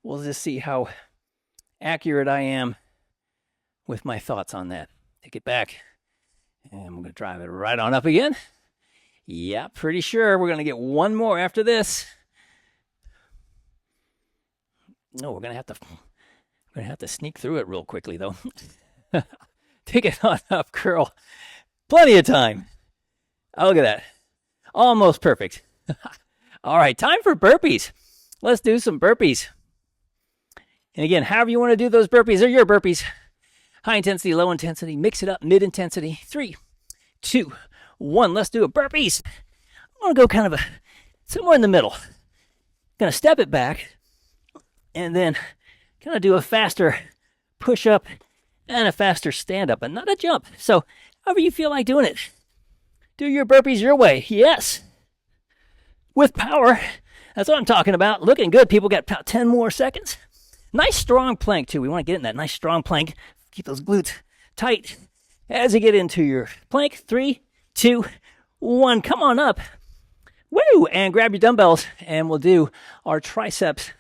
We'll just see how accurate I am with my thoughts on that. Take it back. And I'm going to drive it right on up again. Yeah, pretty sure we're going to get 1 more after this. No, we're going to have to sneak through it real quickly, though. Take it on up, curl. Plenty of time. Oh, look at that. Almost perfect. All right, time for burpees. Let's do some burpees. And again, however you want to do those burpees, they're your burpees. High intensity, low intensity. Mix it up, mid intensity. 3, 2, 1. Let's do it. Burpees. I want to go kind of somewhere in the middle. Going to step it back. And then kind of do a faster push up and a faster stand up, and not a jump. So however you feel like doing it. Do your burpees your way. Yes. with power. That's what I'm talking about. Looking good, people. Got about 10 more seconds. Nice strong plank, too. We want to get in that nice strong plank. Keep those glutes tight as you get into your plank. 3, 2, 1. Come on up. Woo! And grab your dumbbells, and we'll do our triceps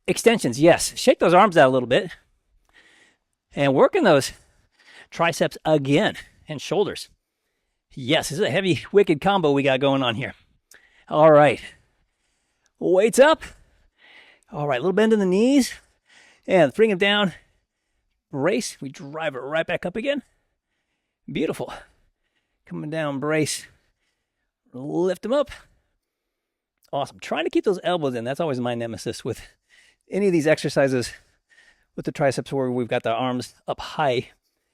extensions. Yes, shake those arms out a little bit. And working those triceps again and shoulders. Yes, this is a heavy, wicked combo we got going on here. All right. Weights up. All right, a little bend in the knees. And bring them down. Brace. We drive it right back up again. Beautiful. Coming down, brace. Lift them up. Awesome. Trying to keep those elbows in. That's always my nemesis with any of these exercises with the triceps where we've got the arms up high,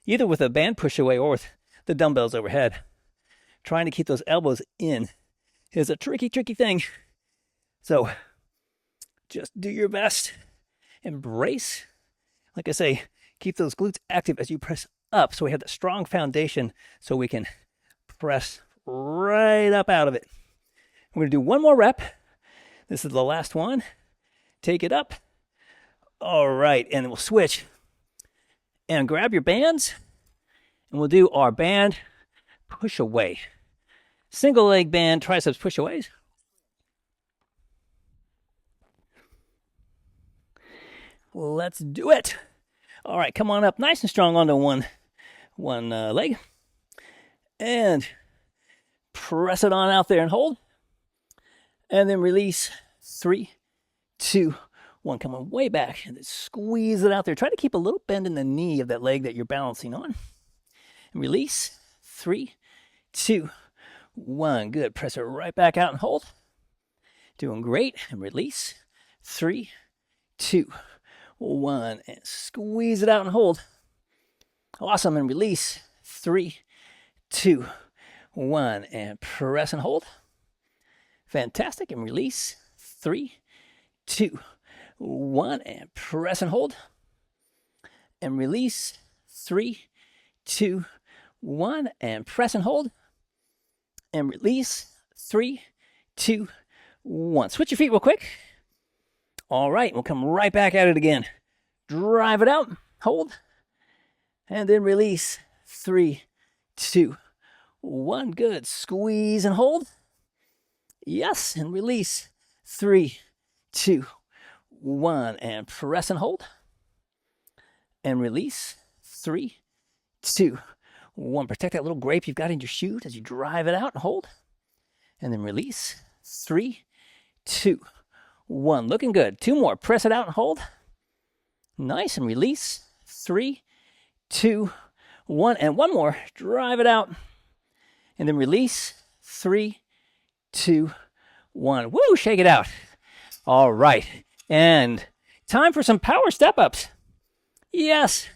either with a band push away or with the dumbbells overhead. Trying to keep those elbows in is a tricky, tricky thing. So just do your best. Embrace. Like I say, keep those glutes active as you press up so we have that strong foundation so we can press right up out of it. We're going to do one more rep. This is the last one. Take it up. All right, and we'll switch. And grab your bands, and we'll do our band push away. Single leg band triceps push aways. Let's do it. All right, come on up nice and strong onto one leg. And press it on out there and hold. And then release. 3, 2, 1. Come on way back and then squeeze it out there. Try to keep a little bend in the knee of that leg that you're balancing on. And release. 3, 2, 1. Good. Press it right back out and hold. Doing great. And release. 3, 2, 1. And squeeze it out and hold. Awesome. And release. 3, 2, 1. And press and hold. Fantastic. And release. 3, 2, 1. And press and hold. And release. 3, 2, 1. And press and hold. And release. 3, 2, 1. Switch your feet real quick. All right. We'll come right back at it again. Drive it out. Hold. And then release. 3, 2, 1. Good. Squeeze and hold. Yes. And release. 3, 2, 1. And press and hold. And release. 3, 2, 1. Protect that little grape you've got in your shoe as you drive it out and hold. And then release. 3, 2, 1. Looking good. 2 more. Press it out and hold. Nice. And release. 3, 2, 1. And 1 more. Drive it out. And then release. 3, 2, 1. Woo! Shake it out. All right. And time for some power step-ups. Yes.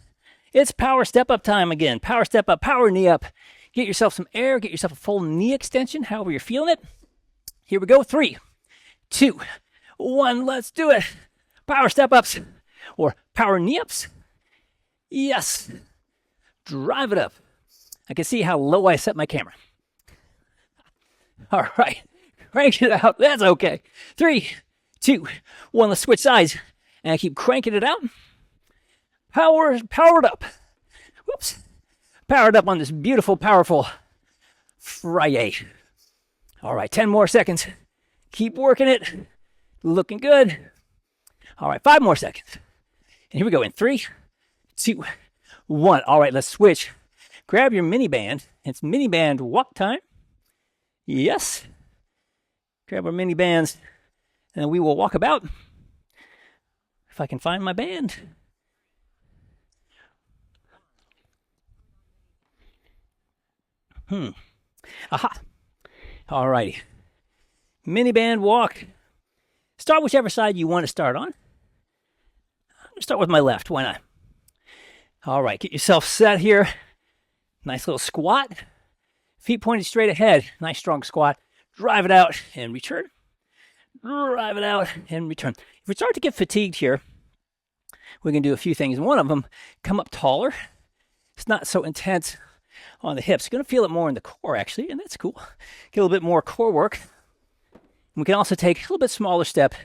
It's power step-up time again. Power step-up, power knee up. Get yourself some air. Get yourself a full knee extension, however you're feeling it. Here we go. 3, 2, 1. Let's do it. Power step-ups or power knee-ups. Yes. Drive it up. I can see how low I set my camera. All right. Crank it out. That's okay. 3, 2, 1. Let's switch sides. And I keep cranking it out. Powered up. Whoops. Powered up on this beautiful, powerful Friday. All right, 10 more seconds. Keep working it. Looking good. All right, 5 more seconds. And here we go in 3, 2, 1. All right, let's switch. Grab your mini band. It's mini band walk time. Yes. Grab our mini bands, and we will walk about. If I can find my band. Aha. All righty. Mini band walk. Start whichever side you want to start on. I'm going to start with my left. Why not? All right. Get yourself set here. Nice little squat. Feet pointed straight ahead. Nice strong squat. Drive it out and return. Drive it out and return. If we start to get fatigued here, we can do a few things. One of them, come up taller. It's not so intense on the hips. You're going to feel it more in the core, actually, and that's cool. Get a little bit more core work. We can also take a little bit smaller step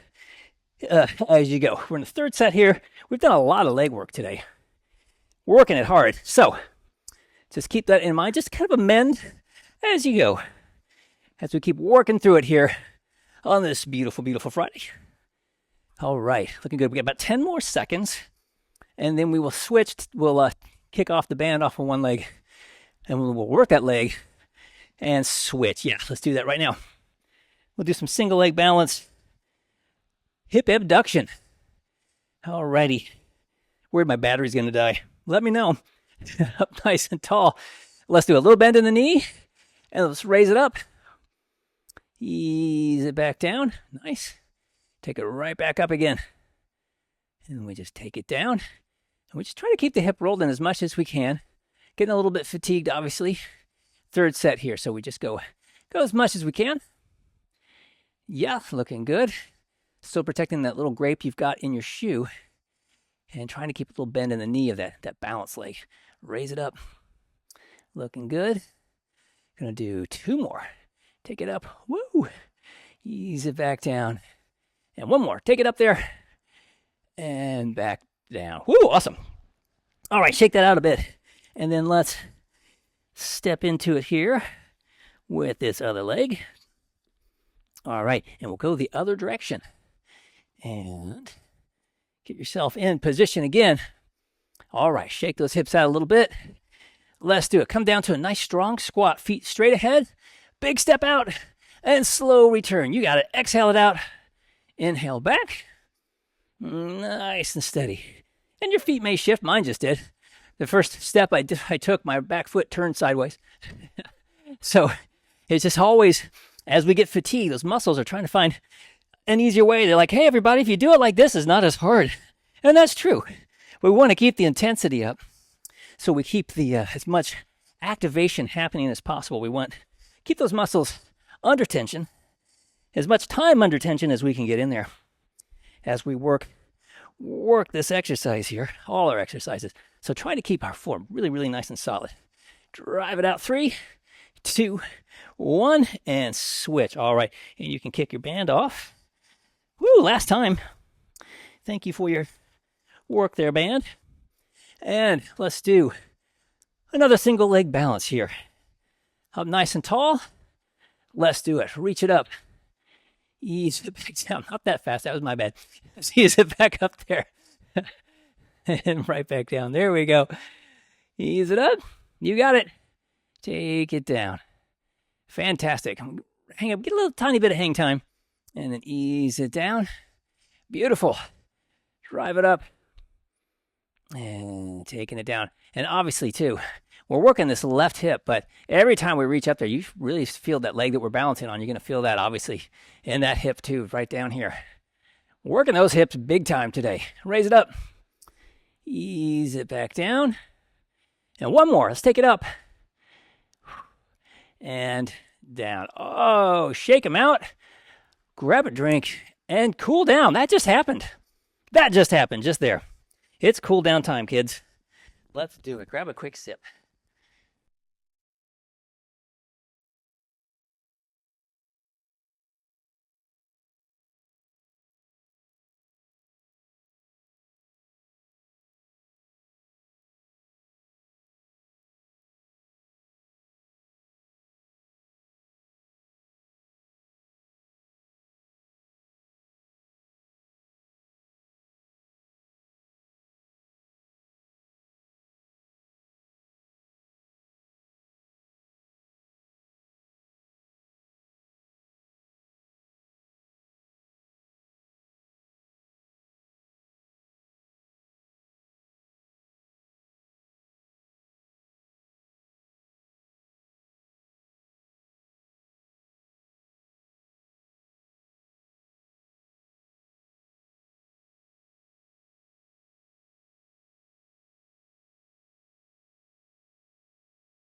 as you go. We're in the third set here. We've done a lot of leg work today. We're working it hard. So just keep that in mind. Just kind of amend as you go, as we keep working through it here on this beautiful, beautiful Friday. All right, looking good. We got about 10 more seconds, and then we will switch. We'll kick off the band off of one leg, and we'll work that leg and switch. Yeah, let's do that right now. We'll do some single leg balance, hip abduction. All righty. Worried my battery's going to die. Let me know. Up nice and tall. Let's do a little bend in the knee, and let's raise it up. Ease it back down. Nice. Take it right back up again. And we just take it down. And we just try to keep the hip rolled in as much as we can. Getting a little bit fatigued, obviously. Third set here, so we just go as much as we can. Yeah, looking good. Still protecting that little grape you've got in your shoe. And trying to keep a little bend in the knee of that balance leg. Raise it up. Looking good. Gonna do 2 more. Take it up. Woo! Ease it back down. And 1 more. Take it up there. And back down. Woo! Awesome. All right, shake that out a bit. And then let's step into it here with this other leg. All right, and we'll go the other direction. And get yourself in position again. All right, shake those hips out a little bit. Let's do it. Come down to a nice strong squat. Feet straight ahead. Big step out and slow return. You got it. Exhale it out. Inhale back. Nice and steady. And your feet may shift. Mine just did. The first step I took, my back foot turned sideways. So it's just always, as we get fatigued, those muscles are trying to find an easier way. They're like, hey, everybody, if you do it like this, it's not as hard. And that's true. We want to keep the intensity up so we keep the as much activation happening as possible. We want to keep those muscles under tension, as much time under tension as we can get in there as we work this exercise here, all our exercises. So try to keep our form really, really nice and solid. Drive it out. 3, 2, 1, and switch. All right, and you can kick your band off. Woo, last time. Thank you for your work there, band. And let's do another single leg balance here. Up nice and tall. Let's do it. Reach it up. Ease it back down. Not that fast. That was my bad. Ease it back up there. And right back down. There we go. Ease it up. You got it. Take it down. Fantastic. Hang up. Get a little tiny bit of hang time. And then ease it down. Beautiful. Drive it up. And taking it down. And obviously, too, we're working this left hip, but every time we reach up there, you really feel that leg that we're balancing on. You're going to feel that, obviously, in that hip, too, right down here. Working those hips big time today. Raise it up. Ease it back down. And 1 more. Let's take it up. And down. Oh, shake them out. Grab a drink and cool down. That just happened. That just happened, just there. It's cool down time, kids. Let's do it. Grab a quick sip.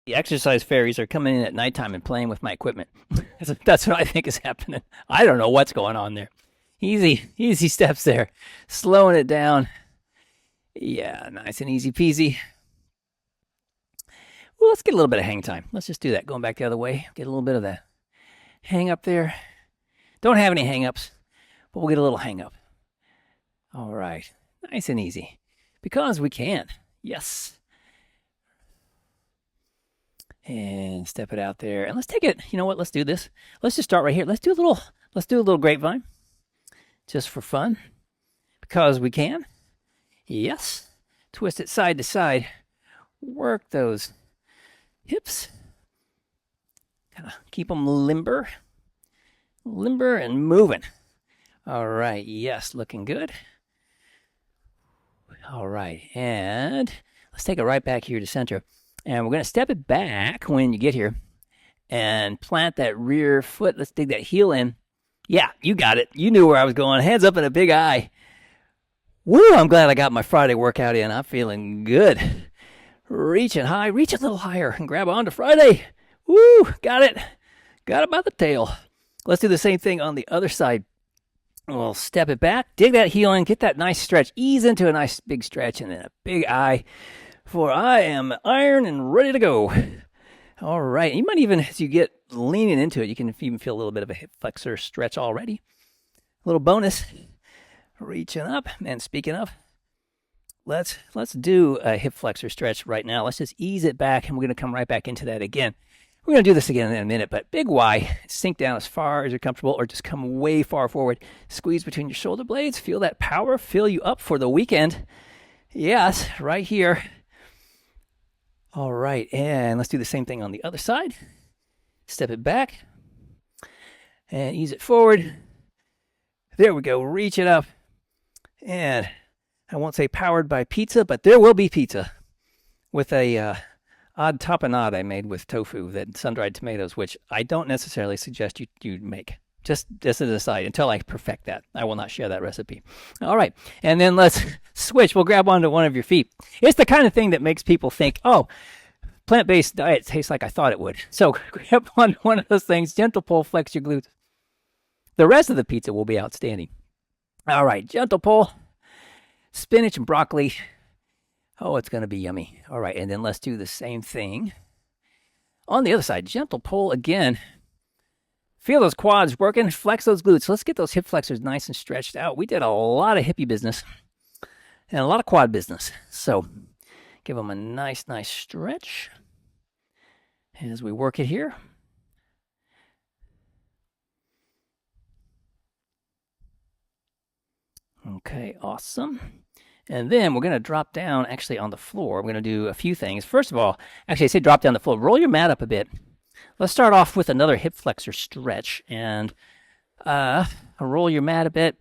The exercise fairies are coming in at nighttime and playing with my equipment. That's what I think is happening. I don't know what's going on there. Easy steps there. Slowing it down. Yeah, nice and easy peasy. Well, let's get a little bit of hang time. Let's just do that. Going back the other way. Get a little bit of that hang up there. Don't have any hang-ups, but we'll get a little hang-up. All right. Nice and easy. Because we can. Yes. And step it out there. And let's take it. You know what? Let's do this. Let's just start right here. Let's do a little grapevine. Just for fun. Because we can. Yes. Twist it side to side. Work those hips. Kind of keep them limber. Limber and moving. All right. Yes. Looking good. All right. And let's take it right back here to center. And we're going to step it back when you get here and plant that rear foot. Let's dig that heel in. Yeah, you got it. You knew where I was going. Hands up and a big eye. Woo, I'm glad I got my Friday workout in. I'm feeling good. Reaching high. Reach a little higher and grab on to Friday. Woo, got it. Got it by the tail. Let's do the same thing on the other side. We'll step it back. Dig that heel in. Get that nice stretch. Ease into a nice big stretch and then a big eye. For I am iron and ready to go. All right. You might even, as you get leaning into it, you can even feel a little bit of a hip flexor stretch already. A little bonus. Reaching up. And speaking of, let's do a hip flexor stretch right now. Let's just ease it back, and we're going to come right back into that again. We're going to do this again in a minute, but big Y. Sink down as far as you're comfortable, or just come way far forward. Squeeze between your shoulder blades. Feel that power fill you up for the weekend. Yes, right here. All right, and let's do the same thing on the other side. Step it back and ease it forward. There we go. Reach it up. And I won't say powered by pizza, but there will be pizza with a odd tapenade I made with tofu, that sun-dried tomatoes, which I don't necessarily suggest you make. Just as an aside, until I perfect that. I will not share that recipe. All right, and then let's switch. We'll grab onto one of your feet. It's the kind of thing that makes people think, oh, plant-based diet tastes like I thought it would. So grab on one of those things, gentle pull, flex your glutes. The rest of the pizza will be outstanding. All right, gentle pull, spinach and broccoli. Oh, it's going to be yummy. All right, and then let's do the same thing on the other side. Gentle pull again. Feel those quads working. Flex those glutes. Let's get those hip flexors nice and stretched out. We did a lot of hippie business and a lot of quad business. So give them a nice stretch as we work it here. Okay, awesome. And then we're going to drop down actually on the floor. We're going to do a few things. First of all, actually I say drop down the floor. Roll your mat up a bit. Let's start off with another hip flexor stretch and roll your mat a bit.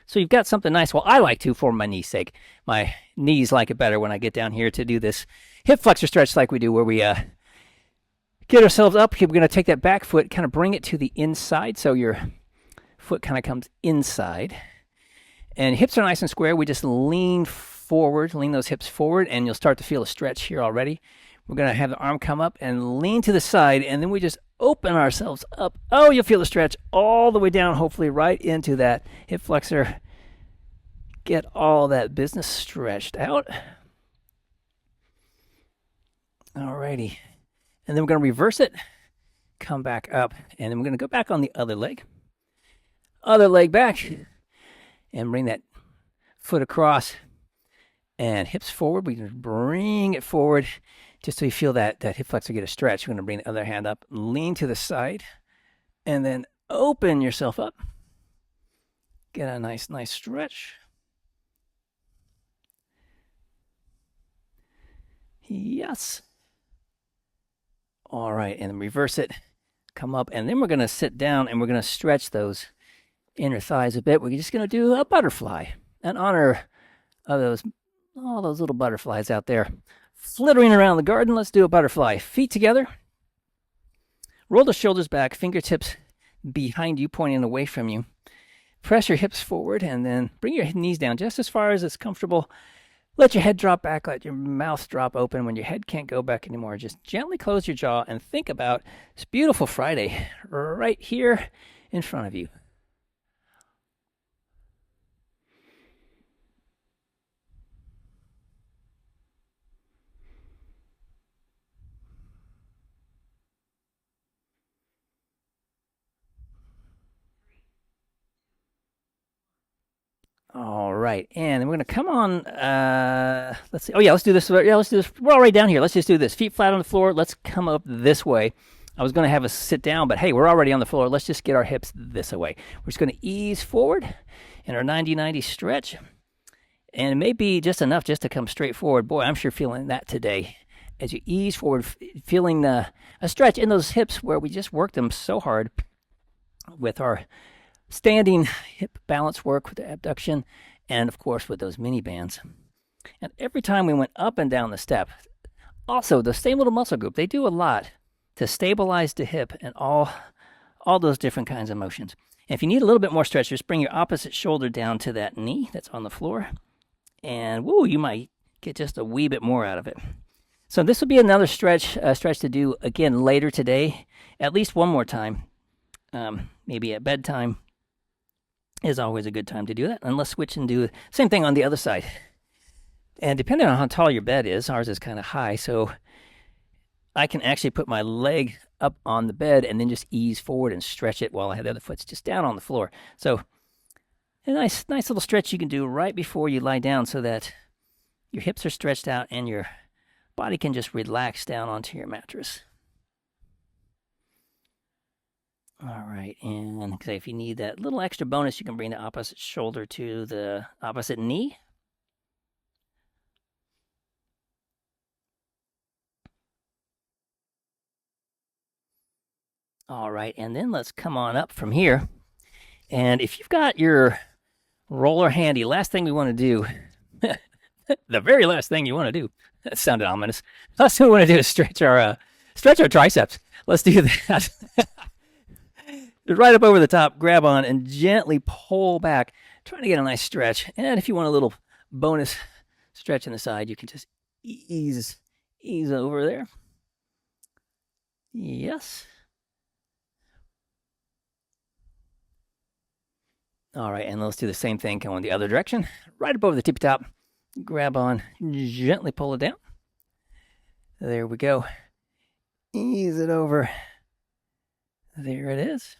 So you've got something nice. Well, I like to for my knee's sake. My knees like it better when I get down here to do this hip flexor stretch like we do, where we get ourselves up. We're going to take that back foot, kind of bring it to the inside. So your foot kind of comes inside. And hips are nice and square. We just lean forward, lean those hips forward, and you'll start to feel a stretch here already. We're going to have the arm come up and lean to the side, and then we just open ourselves up. Oh, you'll feel the stretch all the way down, hopefully right into that hip flexor. Get all that business stretched out. Alrighty. And then we're going to reverse it, come back up, and then we're going to go back on the other leg. Other leg back, and bring that foot across, and hips forward. We can bring it forward just so you feel that hip flexor get a stretch. We're going to bring the other hand up, lean to the side, and then open yourself up. Get a nice stretch. Yes. All right, and then reverse it, come up, and then we're going to sit down and we're going to stretch those inner thighs a bit. We're just going to do a butterfly in honor of all those little butterflies out there flittering around the garden. Let's do a butterfly. Feet together. Roll the shoulders back, fingertips behind you, pointing away from you. Press your hips forward and then bring your knees down just as far as it's comfortable. Let your head drop back, let your mouth drop open. When your head can't go back anymore, just gently close your jaw and think about this beautiful Friday right here in front of you. All right, and we're gonna come on. Let's see. Oh yeah, let's do this. Yeah, let's do this. We're already down here. Let's just do this. Feet flat on the floor. Let's come up this way. I was gonna have us sit down, but hey, we're already on the floor. Let's just get our hips this way. We're just gonna ease forward in our 90-90 stretch, and it may be just enough just to come straight forward. Boy, I'm sure feeling that today. As you ease forward, feeling a stretch in those hips where we just worked them so hard with our standing hip balance work with the abduction, and of course with those mini bands. And every time we went up and down the step, also the same little muscle group, they do a lot to stabilize the hip and all those different kinds of motions. And if you need a little bit more stretch, just bring your opposite shoulder down to that knee that's on the floor, and woo, you might get just a wee bit more out of it. So this will be another stretch to do again later today, at least one more time, maybe at bedtime. Is always a good time to do that. And let's switch and do the same thing on the other side. And depending on how tall your bed is, ours is kind of high, so I can actually put my leg up on the bed and then just ease forward and stretch it while I have the other foot just down on the floor. So a nice little stretch you can do right before you lie down so that your hips are stretched out and your body can just relax down onto your mattress. All right, and if you need that little extra bonus, you can bring the opposite shoulder to the opposite knee. All right, and then let's come on up from here. And if you've got your roller handy, last thing we want to do, the very last thing you want to do, that sounded ominous. Last thing we want to do is stretch our triceps. Let's do that. Right up over the top, grab on, and gently pull back, trying to get a nice stretch. And if you want a little bonus stretch on the side, you can just ease over there. Yes. All right, and let's do the same thing, come in the other direction. Right up over the tippy top, grab on, gently pull it down. There we go. Ease it over. There it is.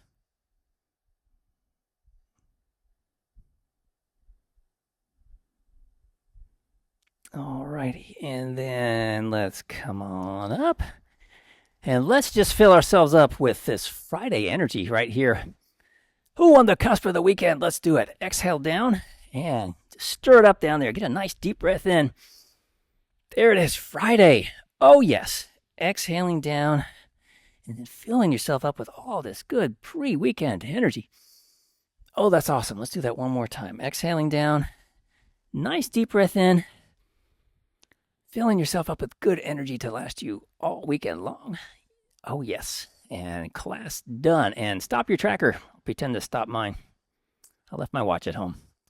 All righty, and then let's come on up. And let's just fill ourselves up with this Friday energy right here. Who on the cusp of the weekend? Let's do it. Exhale down and stir it up down there. Get a nice deep breath in. There it is, Friday. Oh yes. Exhaling down and then filling yourself up with all this good pre-weekend energy. Oh, that's awesome. Let's do that one more time. Exhaling down. Nice deep breath in. Filling yourself up with good energy to last you all weekend long. Oh, yes. And class done. And stop your tracker. Pretend to stop mine. I left my watch at home.